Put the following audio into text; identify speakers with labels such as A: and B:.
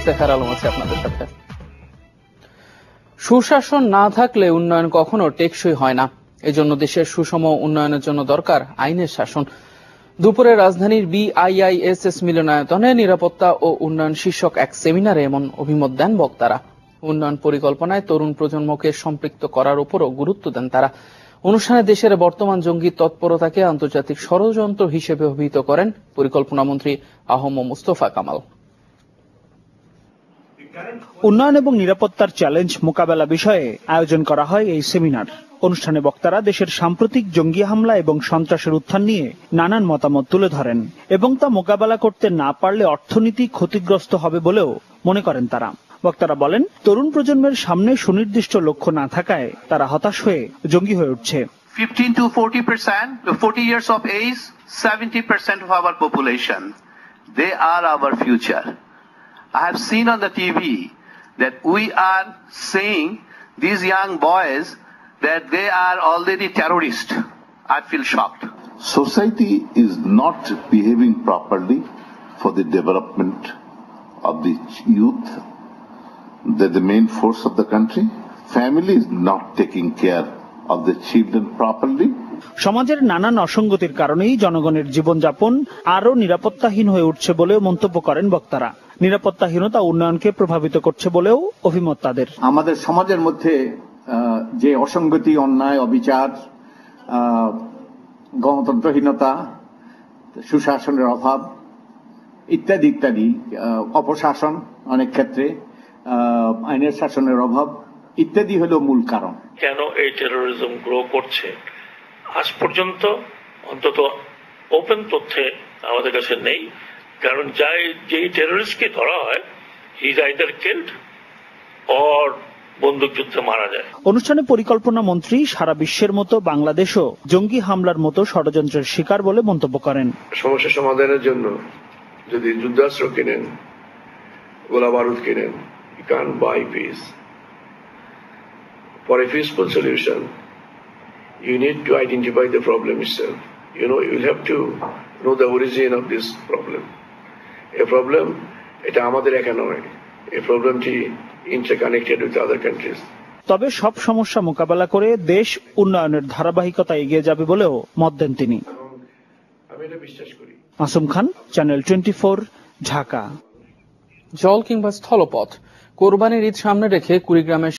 A: ইফতেখার আলম আছে আপনাদের সাথে। সুশাসন না থাকলে উন্নয়ন কখনো টেকসই হয় না। এজন্য দেশের সুষম উন্নয়নের জন্য দরকার আইনের শাসন। দুপুরে রাজধানীর BIISS মিলনায়তনে নিরাপত্তা ও উন্নয়ন শীর্ষক এক সেমিনারে এমন অভিমত দেন বক্তারা। উন্নয়ন পরিকল্পনায় তরুণ প্রজন্মকে সম্পৃক্ত করার উপরও গুরুত্ব দেন তারা। অনুষ্ঠানে দেশের বর্তমান জঙ্গি তৎপরতাকে আন্তর্জাতিক ষড়যন্ত্র হিসেবে অভিহিত করেন পরিকল্পনা মন্ত্রী আহম মুস্তফা কামাল।
B: উন্নয়ন এবং নিরাপত্তার চ্যালেঞ্জ মোকাবেলা বিষয়ে আয়োজন করা হয় এই সেমিনার। অনুষ্ঠানে বক্তারা দেশের সাম্প্রতিক জঙ্গি হামলা এবং সন্ত্রাসের উত্থান নিয়ে নানান মতামত তুলে ধরেন এবং তা মোকাবেলা করতে না পারলে অর্থনীতি ক্ষতিগ্রস্ত হবে বলেও মনে করেন তারা। বক্তারা বলেন, তরুণ প্রজন্মের সামনে সুনির্দিষ্ট লক্ষ্য না থাকায় তারা হতাশ হয়ে জঙ্গি হয়ে উঠছে।
C: 15 to 40%, 40 years of age, 70% of our population, they are our future. I have seen on the TV that we are saying these young boys that they are already terrorists. I feel shocked.
D: Society is not behaving properly for the development of the youth. They're the main force of the country. Family is not taking care of the children properly.
B: সমাজের নানান অসঙ্গতির কারণেই জনগণের জীবনযাপন আরো নিরাপত্তাহীন হয়ে উঠছে বলেও মন্তব্য করেন বক্তারা। নিরাপত্তাহীনতা উন্নয়নকে প্রভাবিত করছে বলেও অভিমত তাদের।
E: আমাদের সমাজের মধ্যে যে অসঙ্গতি, অন্যায়, অবিচার, গণতন্ত্রহীনতা, সুশাসনের অভাব ইত্যাদি ইত্যাদি, অপশাসন অনেক ক্ষেত্রে, আইনের শাসনের অভাব ইত্যাদি হলো মূল কারণ।
F: কেন এই টেরোরিজম গ্রো করছে আজ পর্যন্ত অন্তত ওপেন তথ্যে আমাদের কাছে নেই। কারণ যেই টেরোরিস্টকে ধরা হয়, he is either killed or বন্দুকযুদ্ধে মারা যায়।
B: অনুষ্ঠানে পরিকল্পনা মন্ত্রী সারা বিশ্বের মতো বাংলাদেশও জঙ্গি হামলার মতো ষড়যন্ত্রের শিকার বলে মন্তব্য করেন।
G: সমস্যা সমাধানের জন্য যদি যুদ্ধাস্ত্র কিনেন, গোলা বারুদ কিনেন, you can't buy peace. For a peaceful solution, you need to identify the problem itself. You'll have to know the origin of this problem. A problem, এটা আমাদের একা নয়, এই প্রবলেমটি interconnected with other countries.
B: তবে সব সমস্যা মোকাবেলা করে দেশ উন্নয়নের ধারাবাহিকতা এগিয়ে যাবে বলেও মত দেন তিনি।
G: আমি এটা বিশ্বাস করি।
B: মাসুম খান, চ্যানেল 24, ঢাকা।
A: জল কিংবা স্থলপথ, কোরবানির ঈদ সামনে রেখে কুড়িগ্রামের